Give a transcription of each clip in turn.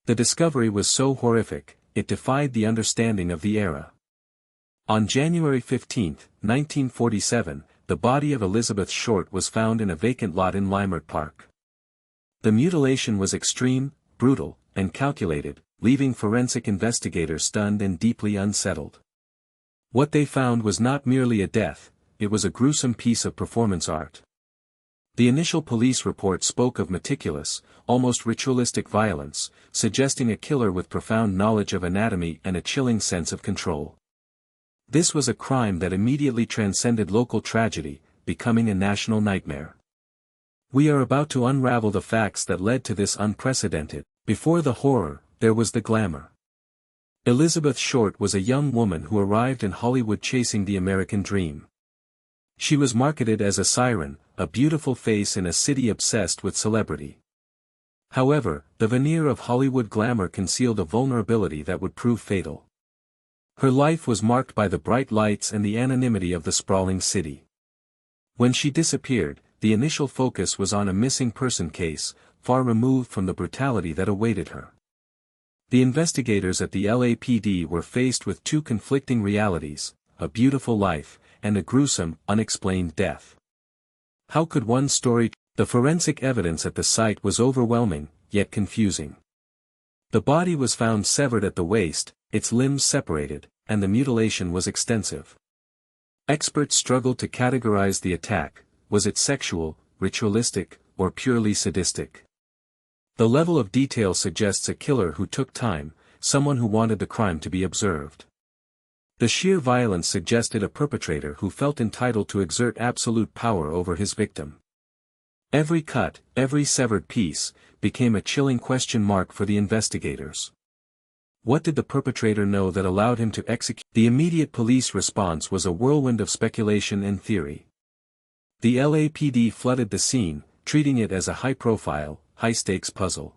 The discovery was so horrific, it defied the understanding of the era. On January 15, 1947, the body of Elizabeth Short was found in a vacant lot in Leimert Park. The mutilation was extreme, brutal, and calculated, leaving forensic investigators stunned and deeply unsettled. What they found was not merely a death, it was a gruesome piece of performance art. The initial police report spoke of meticulous, almost ritualistic violence, suggesting a killer with profound knowledge of anatomy and a chilling sense of control. This was a crime that immediately transcended local tragedy, becoming a national nightmare. We are about to unravel the facts that led to this unprecedented. Before the horror, there was the glamour. Elizabeth Short was a young woman who arrived in Hollywood chasing the American dream. She was marketed as a siren, a beautiful face in a city obsessed with celebrity. However, the veneer of Hollywood glamour concealed a vulnerability that would prove fatal. Her life was marked by the bright lights and the anonymity of the sprawling city. When she disappeared, the initial focus was on a missing person case, far removed from the brutality that awaited her. The investigators at the LAPD were faced with two conflicting realities, a beautiful life, and a gruesome, unexplained death. How could one story? The forensic evidence at the site was overwhelming, yet confusing. The body was found severed at the waist, its limbs separated, and the mutilation was extensive. Experts struggled to categorize the attack: was it sexual, ritualistic, or purely sadistic? The level of detail suggests a killer who took time, someone who wanted the crime to be observed. The sheer violence suggested a perpetrator who felt entitled to exert absolute power over his victim. Every cut, every severed piece, became a chilling question mark for the investigators. What did the perpetrator know that allowed him to execute? The immediate police response was a whirlwind of speculation and theory. The LAPD flooded the scene, treating it as a high-profile, high-stakes puzzle.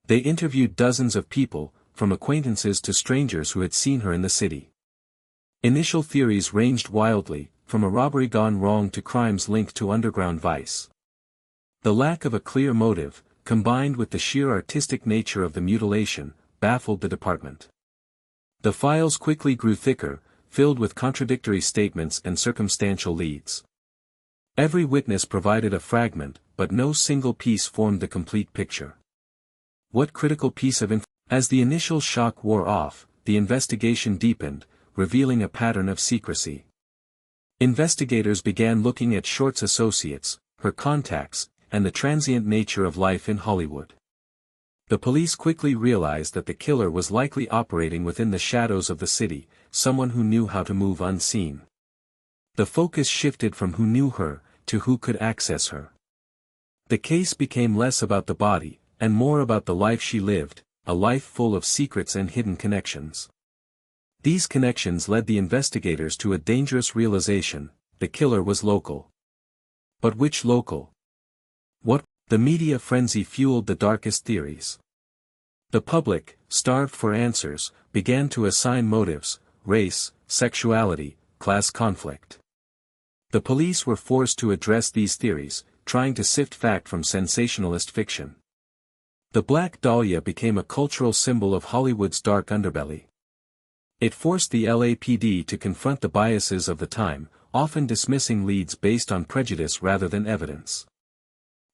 They interviewed dozens of people, from acquaintances to strangers who had seen her in the city. Initial theories ranged wildly, from a robbery gone wrong to crimes linked to underground vice. The lack of a clear motive, combined with the sheer artistic nature of the mutilation, baffled the department. The files quickly grew thicker, filled with contradictory statements and circumstantial leads. Every witness provided a fragment, but no single piece formed the complete picture. What critical piece of information? As the initial shock wore off, the investigation deepened, revealing a pattern of secrecy. Investigators began looking at Short's associates, her contacts, and the transient nature of life in Hollywood. The police quickly realized that the killer was likely operating within the shadows of the city, someone who knew how to move unseen. The focus shifted from who knew her, to who could access her. The case became less about the body, and more about the life she lived, a life full of secrets and hidden connections. These connections led the investigators to a dangerous realization: the killer was local. But which local? What? The media frenzy fueled the darkest theories. The public, starved for answers, began to assign motives: race, sexuality, class conflict. The police were forced to address these theories, trying to sift fact from sensationalist fiction. The Black Dahlia became a cultural symbol of Hollywood's dark underbelly. It forced the LAPD to confront the biases of the time, often dismissing leads based on prejudice rather than evidence.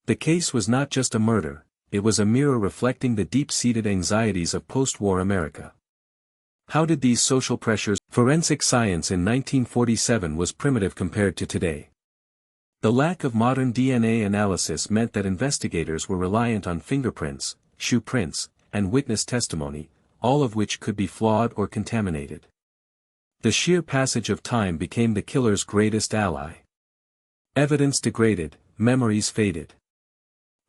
The case was not just a murder, it was a mirror reflecting the deep-seated anxieties of post-war America. How did these social pressures? Forensic science in 1947 was primitive compared to today. The lack of modern DNA analysis meant that investigators were reliant on fingerprints, shoe prints, and witness testimony, all of which could be flawed or contaminated. The sheer passage of time became the killer's greatest ally. Evidence degraded, memories faded.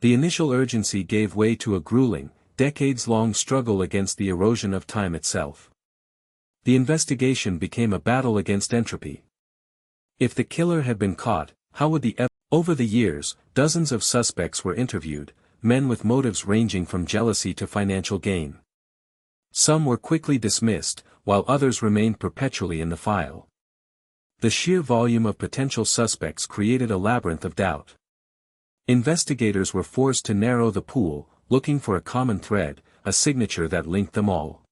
The initial urgency gave way to a grueling, decades-long struggle against the erosion of time itself. The investigation became a battle against entropy. If the killer had been caught, how would Over the years, dozens of suspects were interviewed, men with motives ranging from jealousy to financial gain. Some were quickly dismissed, while others remained perpetually in the file. The sheer volume of potential suspects created a labyrinth of doubt. Investigators were forced to narrow the pool, looking for a common thread, a signature that linked them all.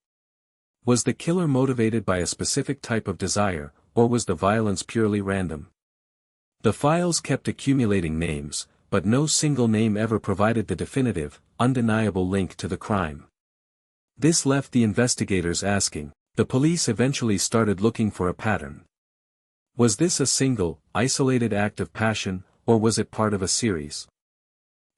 Was the killer motivated by a specific type of desire, or was the violence purely random? The files kept accumulating names, but no single name ever provided the definitive, undeniable link to the crime. This left the investigators asking. The police eventually started looking for a pattern. Was this a single, isolated act of passion, or was it part of a series?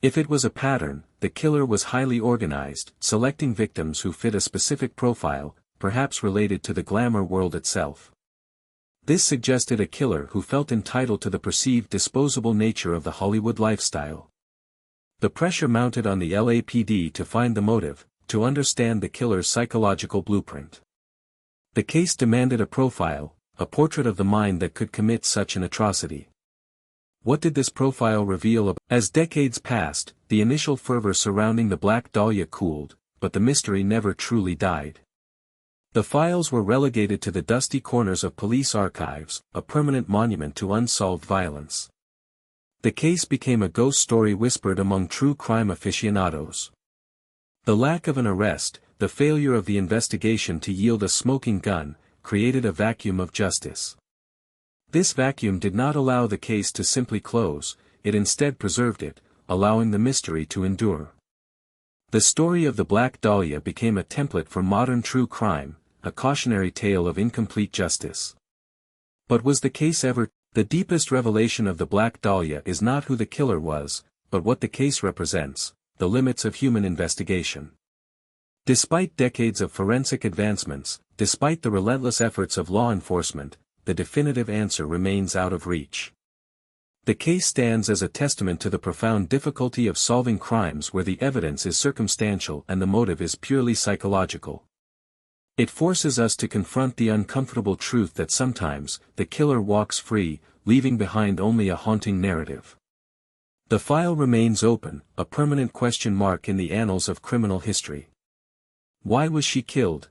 If it was a pattern, the killer was highly organized, selecting victims who fit a specific profile, perhaps related to the glamour world itself. This suggested a killer who felt entitled to the perceived disposable nature of the Hollywood lifestyle. The pressure mounted on the LAPD to find the motive, to understand the killer's psychological blueprint. The case demanded a profile, a portrait of the mind that could commit such an atrocity. What did this profile reveal? As decades passed, the initial fervor surrounding the Black Dahlia cooled, but the mystery never truly died. The files were relegated to the dusty corners of police archives, a permanent monument to unsolved violence. The case became a ghost story whispered among true crime aficionados. The lack of an arrest, the failure of the investigation to yield a smoking gun, created a vacuum of justice. This vacuum did not allow the case to simply close, it instead preserved it, allowing the mystery to endure. The story of the Black Dahlia became a template for modern true crime, a cautionary tale of incomplete justice. But was the case ever? The deepest revelation of the Black Dahlia is not who the killer was, but what the case represents, the limits of human investigation. Despite decades of forensic advancements, despite the relentless efforts of law enforcement, the definitive answer remains out of reach. The case stands as a testament to the profound difficulty of solving crimes where the evidence is circumstantial and the motive is purely psychological. It forces us to confront the uncomfortable truth that sometimes, the killer walks free, leaving behind only a haunting narrative. The file remains open, a permanent question mark in the annals of criminal history. Why was she killed?